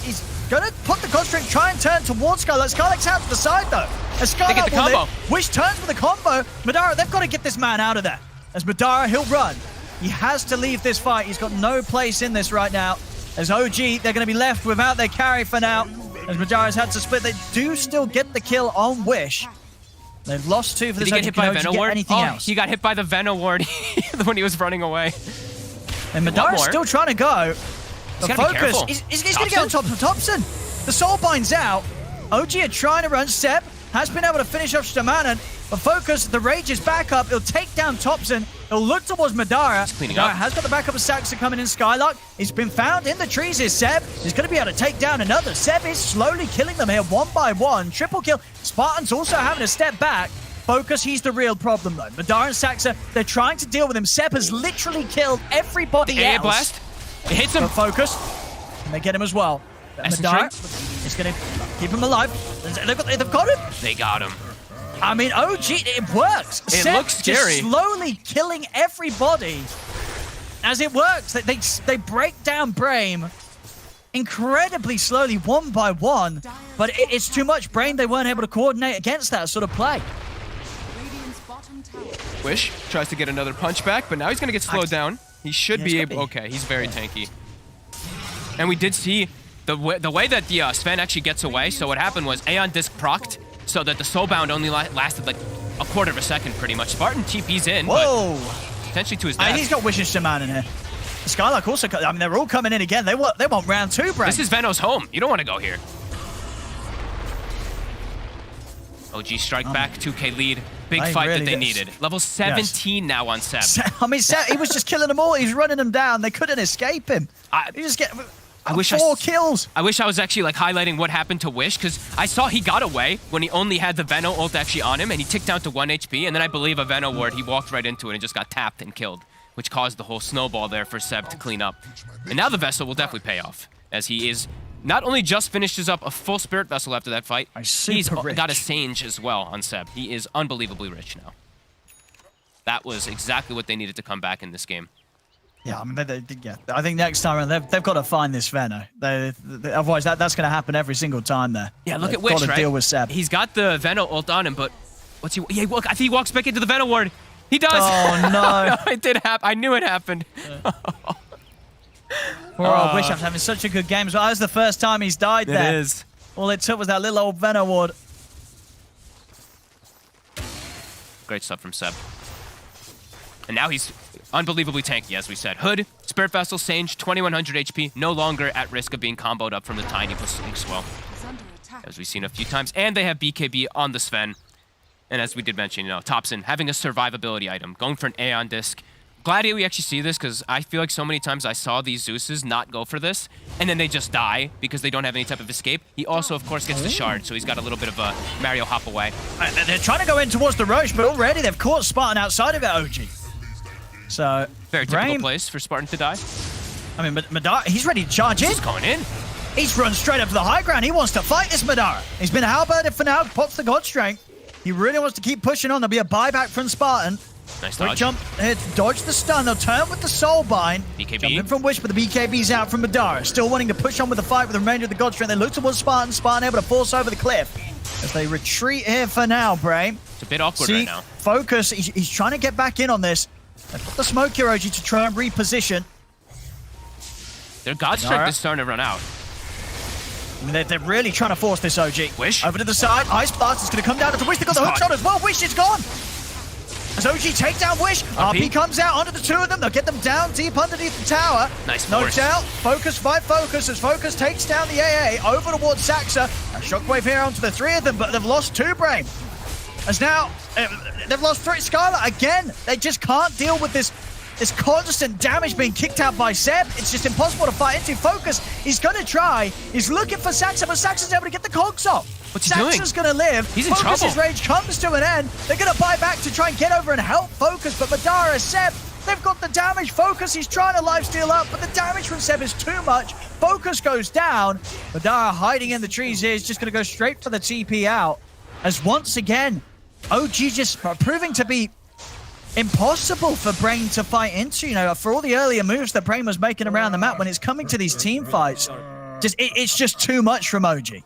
is going to put the constraint, try and turn towards Skylark. Skylark's out to the side, though. As Skylark they get the combo. Wish turns for the combo. Madara, they've got to get this man out of there. As Madara, he'll run. He has to leave this fight. He's got no place in this right now. As OG, they're going to be left without their carry for now. As Madara's had to split, they do still get the kill on Wish. They've lost 2 for this. Did he get hit by a Venom Ward? Else? He got hit by the Venom Ward when he was running away. And Madara's still trying to go. The Focus, he's going to get on top of Thompson. The Soulbind's out. OG are trying to run. Seb has been able to finish off Stamanen. But Focus, the rage is back up. He'll take down Thompson. He'll look towards Madara. Madara has got the backup of Saxa coming in. Skylark, he's been found in the trees here. Seb is going to be able to take down another. Seb is slowly killing them here one by one. Triple kill. Spartan's also having to step back. Focus, he's the real problem though. Madara and Saxa, they're trying to deal with him. Seb has literally killed everybody else. Blast. It hits him. But Focus, and they get him as well. Madara is going to keep him alive. They've got him. They got him. I mean, OG, it works. It looks scary. Just slowly killing everybody as it works. They break down Brame incredibly slowly, one by one. But it's too much. Brame, they weren't able to coordinate against that sort of play. Wish tries to get another punch back, but now he's going to get slowed down. He should be able... Okay, he's very tanky. And we did see the way that the Sven actually gets away. So what happened was Aeon Disc procced, so that the Soulbound only lasted like a quarter of a second, pretty much. Spartan TP's in, but potentially to his death. And he's got Wish and Shaman in here. Skylark also, I mean, they're all coming in again. They want round 2, Brame. This is Veno's home. You don't want to go here. OG strike back, 2K lead. Big fight really that they needed. Level 17 now on Seb. I mean, Seb, he was just killing them all. He was running them down. They couldn't escape him. I wish 4 kills. I wish I was actually like highlighting what happened to Wish, because I saw he got away when he only had the Veno ult actually on him, and he ticked down to 1 HP, and then I believe a Veno ward, he walked right into it and just got tapped and killed, which caused the whole snowball there for Seb to clean up. And now the Vessel will definitely pay off, as he is not only just finishes up a full Spirit Vessel after that fight, he's got a Sage as well on Seb. He is unbelievably rich now. That was exactly what they needed to come back in this game. Yeah, I mean, yeah. I think next time around, they've got to find this Veno. Otherwise, that's going to happen every single time there. Yeah, look at Wish, right? Deal with Seb. He's got the Veno ult on him, but what's he? Yeah, look, I think he walks back into the Veno ward. He does. Oh, no. It did happen. I knew it happened. Poor Wish, I'm having such a good game. That was the first time he's died there. It is. All it took was that little old Veno ward. Great stuff from Seb. And now he's unbelievably tanky, as we said. Hood, Spirit Vessel, Sage, 2100 HP, no longer at risk of being comboed up from the Tiny plus Link Swell, as we've seen a few times. And they have BKB on the Sven. And as we did mention, Topson having a survivability item, going for an Aeon Disc. Glad we actually see this, because I feel like so many times I saw these Zeuses not go for this, and then they just die because they don't have any type of escape. He also, of course, gets the Shard, so he's got a little bit of a Mario hop away. They're trying to go in towards the Roche, but already they've caught Spartan outside of it, OG. So, very typical place for Spartan to die. I mean, Madara, he's ready to charge in. He's going in. He's run straight up to the high ground. He wants to fight this Madara. He's been halberded for now, pops the God Strength. He really wants to keep pushing on. There'll be a buyback from Spartan. Nice Quick dodge. jump here to dodge the stun. They'll turn with the Soul Bind. BKB. Jump in from Wish, but the BKB's out from Madara. Still wanting to push on with the fight with the remainder of the God Strength. They look towards Spartan. Spartan able to force over the cliff. As they retreat here for now, Brame. It's a bit awkward right now. Focus. He's trying to get back in on this. They've got the smoke here, OG, to try and reposition. Their God Strength is starting to run out. I mean, they're really trying to force this, OG. Wish. Over to the side. Ice Blast is going to come down to Wish. They got the hook shot as well. Wish is gone. As OG takes down Wish, RP comes out onto the two of them. They'll get them down deep underneath the tower. Nice Knocked out. Focus by Focus as Focus takes down the AA over towards Saxa. A shockwave here onto the three of them, but they've lost two, Brame. As now, they've lost three. Skylar, again, they just can't deal with this constant damage being kicked out by Seb. It's just impossible to fight into. Focus, he's going to try. He's looking for Saxa, but Saxa's able to get the cogs off. What's he doing? Saxa's going to live. He's in trouble. Focus's rage comes to an end. They're going to buy back to try and get over and help Focus, but Madara, Seb, they've got the damage. Focus, he's trying to lifesteal up, but the damage from Seb is too much. Focus goes down. Madara hiding in the trees here is just going to go straight for the TP out. As once again, OG just proving to be impossible for Brame to fight into. For all the earlier moves that Brame was making around the map, when it's coming to these team fights, it's just too much from OG.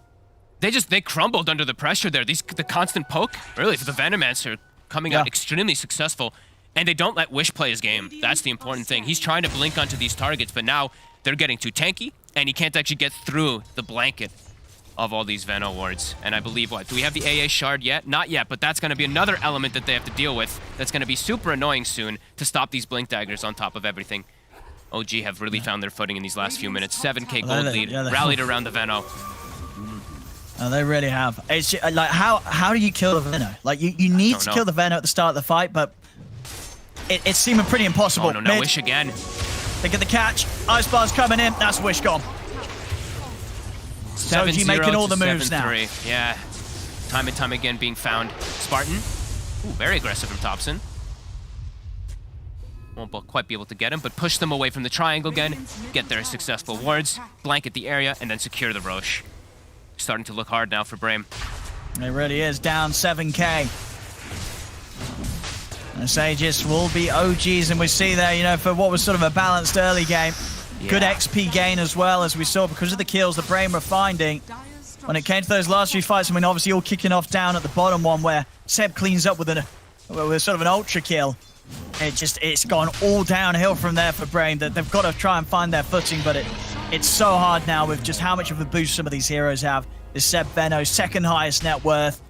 They crumbled under the pressure there. The constant poke, really, for the Venomancer coming out extremely successful. And they don't let Wish play his game. That's the important thing. He's trying to blink onto these targets, but now they're getting too tanky, and he can't actually get through the blanket of all these Veno wards. And I believe, do we have the AA shard yet? Not yet, but that's going to be another element that they have to deal with that's going to be super annoying soon to stop these blink daggers on top of everything. OG have really found their footing in these last few minutes. 7k gold lead, rallied around the Veno. Oh, they really have. It's just, like, how do you kill the Veno? Like, you need to kill the Veno at the start of the fight, but it's seeming pretty impossible. Oh, no, Wish again. They get the catch. Ice Bar's coming in. That's Wish gone. 7-0 OG making all the moves now. Yeah, time and time again being found. Spartan, very aggressive from Topson. Won't quite be able to get him, but push them away from the triangle again, get their successful wards, blanket the area, and then secure the Roche. Starting to look hard now for Brame. It really is, down 7k. And Sages will be OGs, and we see there, for what was sort of a balanced early game. Yeah. Good XP gain as well, as we saw, because of the kills that Brame were finding. When it came to those last few fights, obviously all kicking off down at the bottom one, where Seb cleans up with sort of an ultra kill. It's gone all downhill from there for Brame. That they've got to try and find their footing, but it's so hard now with just how much of a boost some of these heroes have. This Seb Veno, second highest net worth.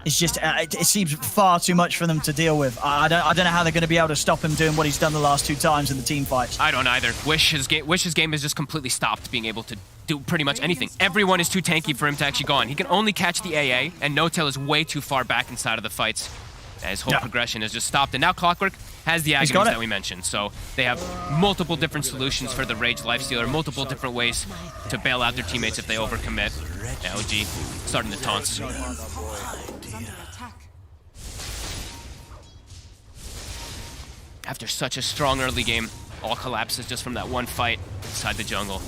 It's just, it seems far too much for them to deal with. I don't know how they're going to be able to stop him doing what he's done the last two times in the team fights. I don't either. Wish's game has just completely stopped being able to do pretty much anything. Everyone is too tanky for him to actually go on. He can only catch the AA, and No-Tail is way too far back inside of the fights. His whole progression has just stopped, and now Clockwork has the agonies that we mentioned. So they have multiple different solutions for the Rage Lifestealer, multiple different ways to bail out their teammates if they overcommit. Yeah, OG starting the taunts. After such a strong early game, all collapses just from that one fight inside the jungle.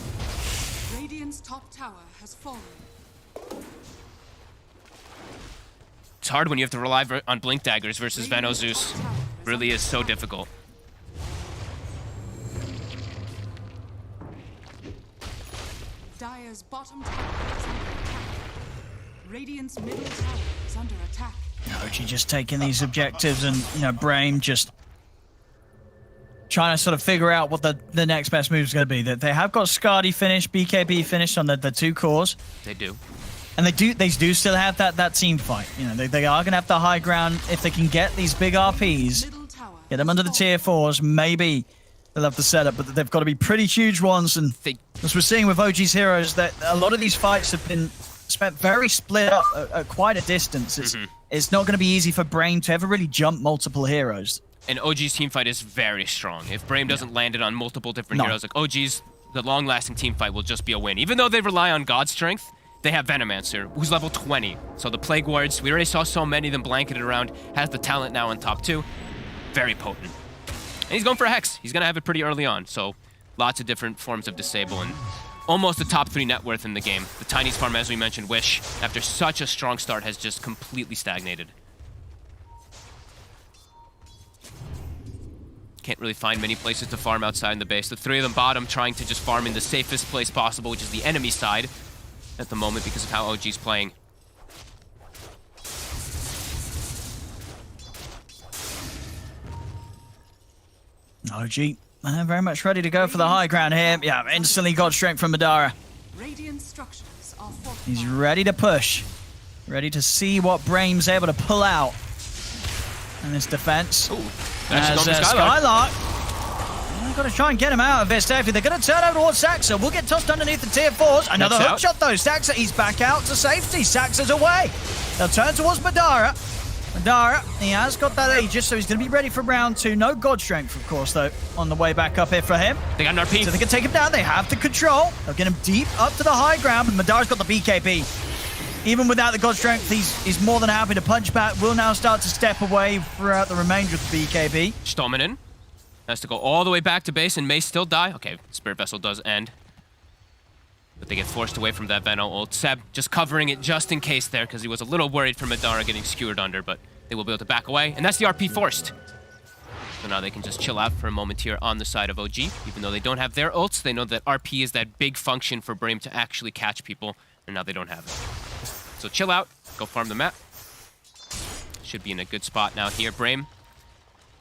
Radiant's top tower has fallen. It's hard when you have to rely on Blink Daggers versus Veno Zeus. Really is so difficult. Dire's bottom tower is under attack. Radiant's middle tower is under attack. OG just taking these objectives, and Brame just trying to sort of figure out what the next best move is going to be. That they have got Skadi finished, BKB finished on the two cores. They do. And they do still have that team fight. They are going to have the high ground. If they can get these big RPs, get them under the tier 4s, maybe they'll have the setup, but they've got to be pretty huge ones. And as we're seeing with OG's heroes, that a lot of these fights have been spent very split up at quite a distance. It's not going to be easy for Brame to ever really jump multiple heroes. And OG's team fight is very strong. If Brame doesn't land it on multiple different heroes, like OG's, the long-lasting team fight will just be a win. Even though they rely on God Strength, they have Venomancer, who's level 20. So the Plague Wards, we already saw so many of them blanketed around, has the talent now on top 2. Very potent. And he's going for a Hex. He's going to have it pretty early on, so lots of different forms of disable, and almost the top 3 net worth in the game. The Tiny's farm, as we mentioned, Wish, after such a strong start, has just completely stagnated. Can't really find many places to farm outside in the base. The 3 of them bottom trying to just farm in the safest place possible, which is the enemy side at the moment because of how OG's playing. OG very much ready to go for the high ground here. Yeah, instantly got strength from Madara. Radiant structures are fortified. He's ready to push. Ready to see what Brame's able to pull out in this defense. Ooh, as Skylark. They've got to try and get him out of this. They're going to turn over towards Saxa. We'll get tossed underneath the tier 4s. Another hook shot though. Saxa, he's back out to safety. Saxa's away. They'll turn towards Madara. Madara, he has got that Aegis, so he's going to be ready for round 2. No God Strength, of course, though, on the way back up here for him. They got an RP. So they can take him down. They have the control. They'll get him deep up to the high ground, but Madara's got the BKB. Even without the God Strength, he's more than happy to punch back. Will now start to step away throughout the remainder of the BKB. Stominen has to go all the way back to base and may still die. Okay, Spirit Vessel does end. But they get forced away from that Veno ult. Seb just covering it just in case there because he was a little worried for Madara getting skewered under, but they will be able to back away. And that's the RP forced. So now they can just chill out for a moment here on the side of OG. Even though they don't have their ults, they know that RP is that big function for Brame to actually catch people. And now they don't have it. So chill out, go farm the map. Should be in a good spot now here. Brame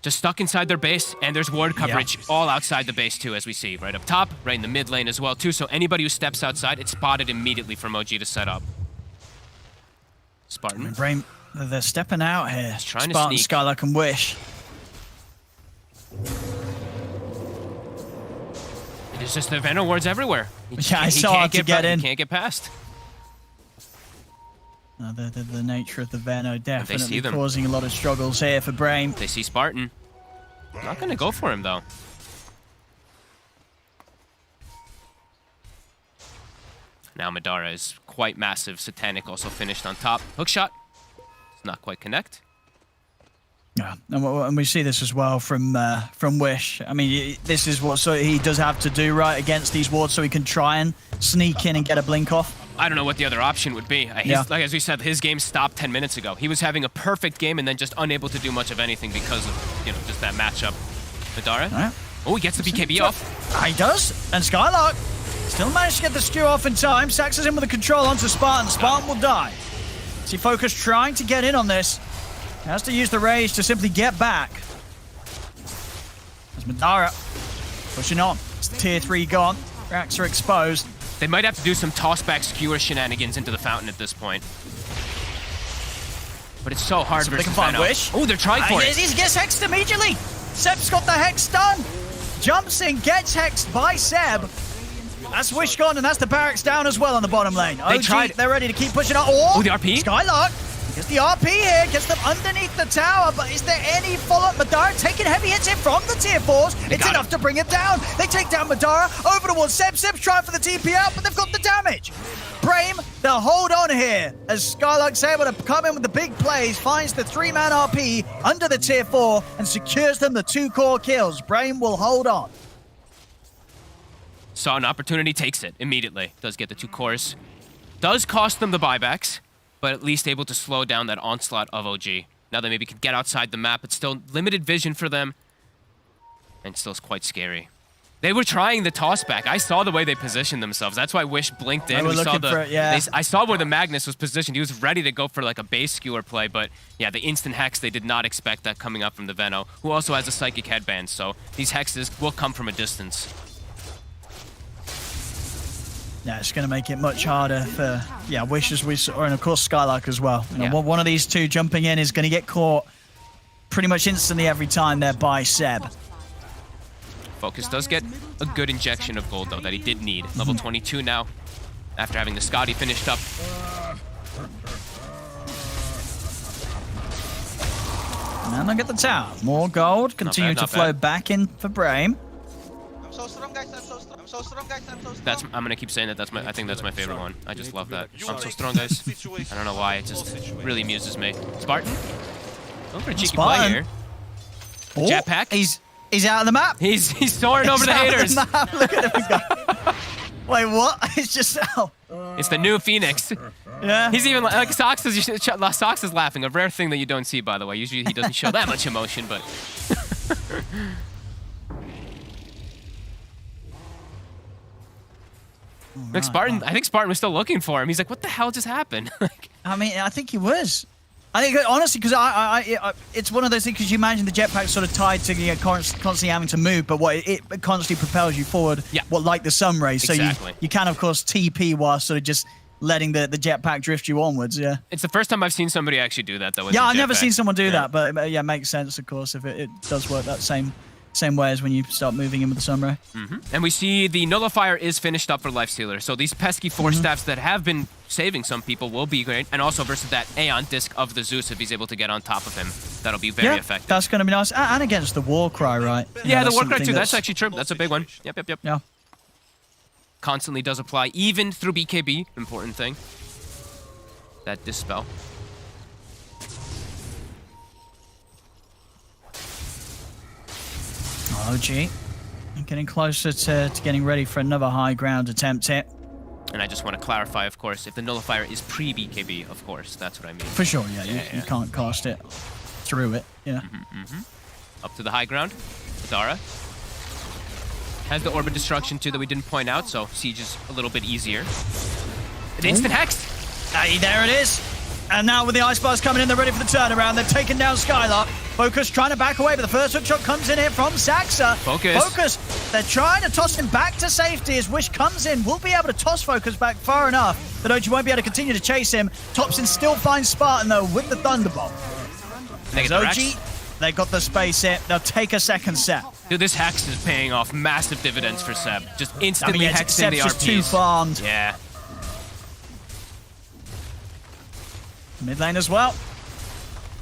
just stuck inside their base, and there's ward coverage all outside the base too, as we see. Right up top, right in the mid lane as well too. So anybody who steps outside, it's spotted immediately from OG to set up. Spartan. Brame, they're stepping out here. He's trying Spartan, to sneak. Skylark, and Wish. It's just the Veno wards everywhere. I saw it to get in. He can't get past. No, the nature of the Veno definitely see them. causing a lot of struggles here for Brame. They see Spartan. Not going to go for him, though. Now Madara is quite massive. Satanic also finished on top. Hookshot. Does not quite connect. Yeah, and we see this as well from Wish. I mean, this is what he does have to do, right, against these wards, so he can try and sneak in and get a blink off. I don't know what the other option would be. Like as we said, his game stopped 10 minutes ago. He was having a perfect game and then just unable to do much of anything because of, just that matchup. Madara. Right. Oh, he gets the BKB off. He does. And Skylark still managed to get the skew off in time. Saxes in with the control onto Spartan. Spartan will die. See Focus trying to get in on this. He has to use the rage to simply get back. There's Madara pushing on. It's tier 3 gone. Racks are exposed. They might have to do some toss-back skewer shenanigans into the fountain at this point. But it's so hard versus Veno. Wish. Oh, they're trying for it. He gets hexed immediately. Seb's got the hex done. Jumps in, gets hexed by Seb. That's Wish gone, and that's the barracks down as well on the bottom lane. They tried. They're ready to keep pushing on. Oh, the RP. Skylark Gets the RP here, gets them underneath the tower, but is there any follow-up? Madara taking heavy hits here from the tier 4s. It's enough to bring it down. They take down Madara, over towards Seb. Seb's trying for the TP out, but they've got the damage. Brame, they'll hold on here as Skylark's able to come in with the big plays, finds the 3-man RP under the tier 4 and secures them the 2 core kills. Brame will hold on. Saw an opportunity, takes it immediately. Does get the 2 cores. Does cost them the buybacks, but at least able to slow down that onslaught of OG. Now they maybe could get outside the map, it's still limited vision for them, and still is quite scary. They were trying the toss back. I saw the way they positioned themselves. That's why Wish blinked in. We saw the, it, yeah. I saw where the Magnus was positioned. He was ready to go for like a base skewer play, but yeah, the instant hex, they did not expect that coming up from the Veno, who also has a psychic headband, so these hexes will come from a distance. Yeah, it's going to make it much harder for, Wish as we saw, and of course Skylark as well. You know, one of these two jumping in is going to get caught pretty much instantly every time they're by Seb. Focus does get a good injection of gold, though, that he did need. Level 22 now, after having the Scotty finished up. And look at the tower. More gold. Continue to flow back in for Brame. I'm so strong, guys. I'm so strong. I'm so strong, guys. I'm so strong. I'm gonna keep saying that. I think that's my favorite one. I just love that. I'm so strong, guys. I don't know why. It just really amuses me. Spartan. Oh, for a cheeky play here. Oh, Jetpack. He's out of the map. He's soaring over the haters. Look at him go. Wait, what? It's just It's the new Phoenix. Yeah. He's even like Sox is laughing. A rare thing that you don't see, by the way. Usually he doesn't show that much emotion, but. Like Spartan, I think Spartan was still looking for him. He's like, "What the hell just happened?" I mean, I think he was. I think honestly, because it's one of those things. Because you imagine the jetpack sort of tied to constantly having to move, but it constantly propels you forward. Yeah. Like the sun rays. So exactly. you can of course TP while sort of just letting the jetpack drift you onwards. Yeah. It's the first time I've seen somebody actually do that, though. Yeah, I've never seen someone do that, but yeah, it makes sense, of course, if it does work that same way as when you start moving in with the sunray. And we see the nullifier is finished up for Lifestealer, so these pesky 4 staffs that have been saving some people will be great, and also versus that Aeon disc of the Zeus, if he's able to get on top of him, that'll be very effective. That's going to be nice, and against the Warcry, right? Yeah, the Warcry too, that's actually true. That's a big one. Yep. Yeah. Constantly does apply, even through BKB, important thing. That Dispel. OG getting closer to getting ready for another high ground attempt here. And I just want to clarify, of course, if the nullifier is pre-BKB, of course, that's what I mean. For sure, yeah. You can't cast it through it, yeah. Up to the high ground, Madara. Has the Orbit Destruction too that we didn't point out, so Siege is a little bit easier. An instant hex! Hey, there it is. And now with the Ice Bars coming in, they're ready for the turnaround. They've taken down Skylark. Focus trying to back away, but the first hook shot comes in here from Saxa. Focus. They're trying to toss him back to safety as Wish comes in. We'll be able to toss Focus back far enough that OG won't be able to continue to chase him. Topson still finds Spartan, though, with the Thunderbolt. There's OG. They got the space here. They'll take a second set. Dude, this hex is paying off massive dividends for Seb. Just instantly hexing the RPs. Just too farmed. Yeah. Mid lane as well.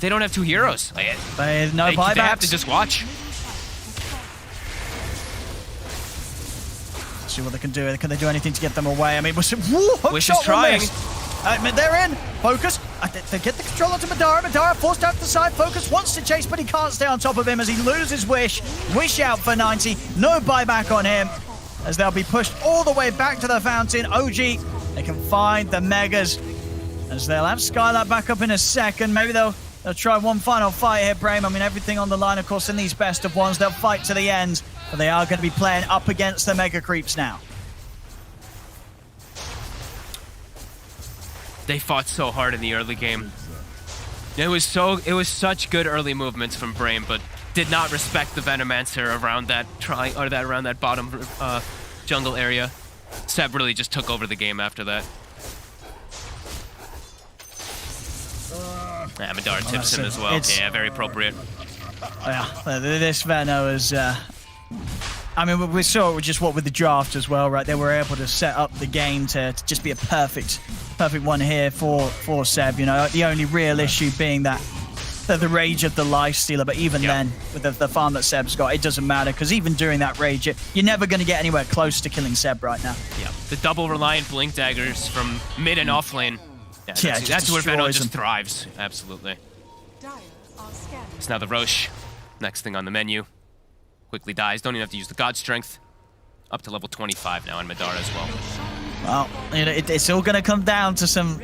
They don't have 2 heroes. No buybacks. They have to just watch. See what they can do. Can they do anything to get them away? I mean, Wish is trying. They're in. Focus. They get the control onto Madara. Madara forced out to the side. Focus wants to chase, but he can't stay on top of him as he loses Wish. Wish out for 90. No buyback on him as they'll be pushed all the way back to the fountain. OG, they can find the Megas as they'll have Skylark back up in a second. Maybe they'll try one final fight here, Brame. I mean, everything on the line, of course, in these best of ones. They'll fight to the end, but they are going to be playing up against the Mega Creeps now. They fought so hard in the early game. It was such good early movements from Brame, but did not respect the Venomancer around that bottom jungle area. Seb really just took over the game after that. Yeah, Madara tips him as well. Yeah, very appropriate. Yeah, this Veno is... I mean, we saw it just with the draft as well, right? They were able to set up the game to just be a perfect perfect one here for Seb. You know, the only real issue being that the rage of the lifestealer, but even then, with the farm that Seb's got, it doesn't matter, because even during that rage, you're never going to get anywhere close to killing Seb right now. Yeah, the double reliant blink daggers from mid and off lane. Yeah, that's where Venom just thrives. Absolutely. It's now the Roche. Next thing on the menu. Quickly dies. Don't even have to use the God Strength. Up to level 25 now on Madara as well. Well, you know, it's all going to come down to some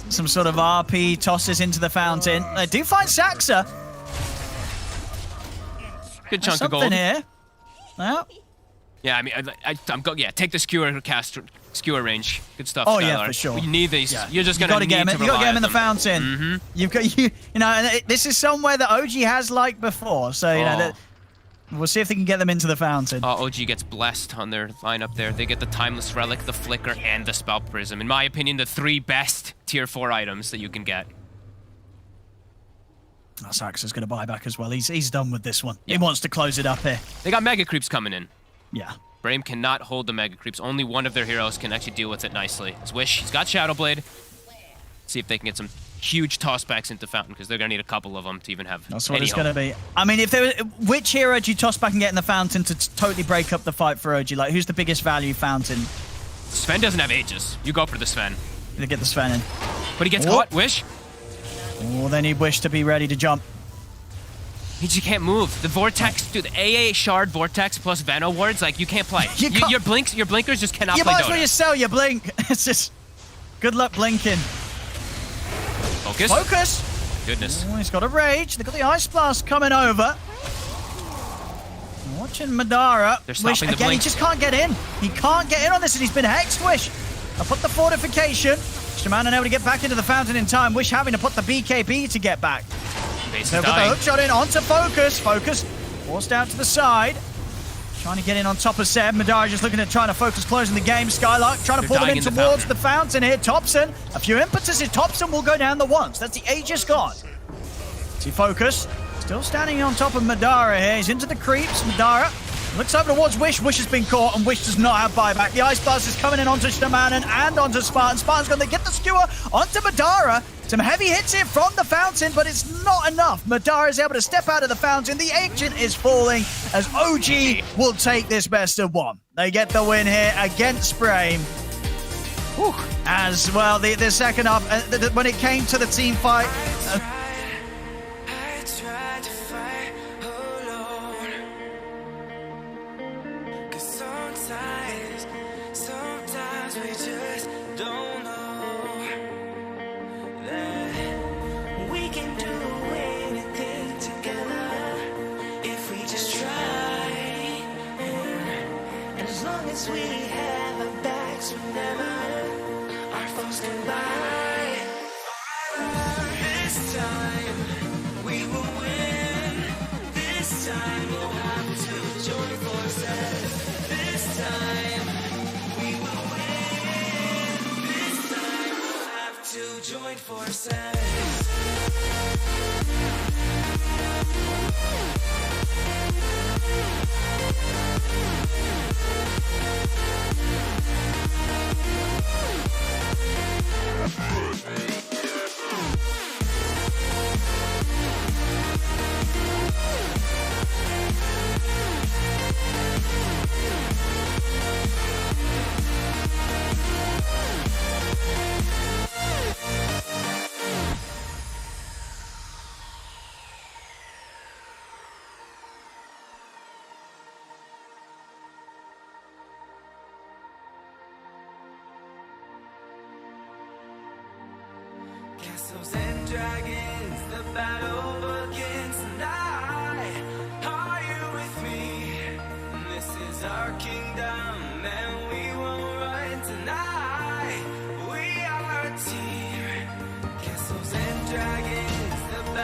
sort of RP tosses into the fountain. They do find Saxa. Good chunk of gold. Something here. Well. Yeah, I mean, take the skewer range. Good stuff. Oh Skylar. yeah, for sure. You need these. Yeah. You're just gonna need to You got to get him in the fountain. Mm-hmm. You've got you know, and this is somewhere that OG has liked before. So you know, we'll see if they can get them into the fountain. OG gets blessed on their lineup there. They get the Timeless Relic, the Flicker, and the Spout Prism. In my opinion, the 3 best tier 4 items that you can get. Saxa's going to buy back as well. He's done with this one. Yeah. He wants to close it up here. They got Mega Creeps coming in. Yeah. Brame cannot hold the Mega Creeps. Only one of their heroes can actually deal with it nicely. His Wish, he's got Shadow Blade. See if they can get some huge tossbacks into Fountain, because they're going to need a couple of them to even have That's what it's going to be. I mean, if there was, which hero do you toss back and get in the Fountain to totally break up the fight for OG? Like, who's the biggest value Fountain? Sven doesn't have Aegis. You go for the Sven. Gonna get the Sven in. But he gets caught. Wish. Oh, they need Wish to be ready to jump. He just can't move. The Vortex, dude, the AA Shard Vortex plus Vano wards, like, you can't play. Your blinkers just cannot play Dota. You might as well just sell your blink. It's just, good luck blinking. Focus. Focus. Goodness. Oh, he's got a rage. They've got the Ice Blast coming over. Watching Madara. They're stopping the again, blink. he just can't get in. He can't get in on this, and he's been hexed. Wish. I put the fortification. Shaman unable to get back into the fountain in time. Wish having to put the BKB to get back. They'll put the hook shot in onto Focus. Focus forced out to the side. Trying to get in on top of Seb. Madara just looking at trying to focus closing the game. Skylark trying to pull him in towards the fountain here. Thompson, a few impetuses. Thompson will go down the once. That's the Aegis God. See Focus. Still standing on top of Madara here. He's into the creeps. Madara looks over towards Wish. Wish has been caught, and Wish does not have buyback. The Ice Blast is coming in onto Shamanan and onto Spartan. Spartan's going to get the skewer onto Madara. Some heavy hits here from the fountain, but it's not enough. Madara is able to step out of the fountain. The agent is falling as OG will take this best of 1. They get the win here against Brame. Whew. As well, the second half, when it came to the team fight, sometimes we just don't know that we can do anything together if we just try. And as long as we have our backs, whenever our foes come by, this time we will win. This time we'll have to join forces. This time we will win. This time we'll have to join forces. Castles and dragons, the battle begins tonight. Are you with me? This is our king.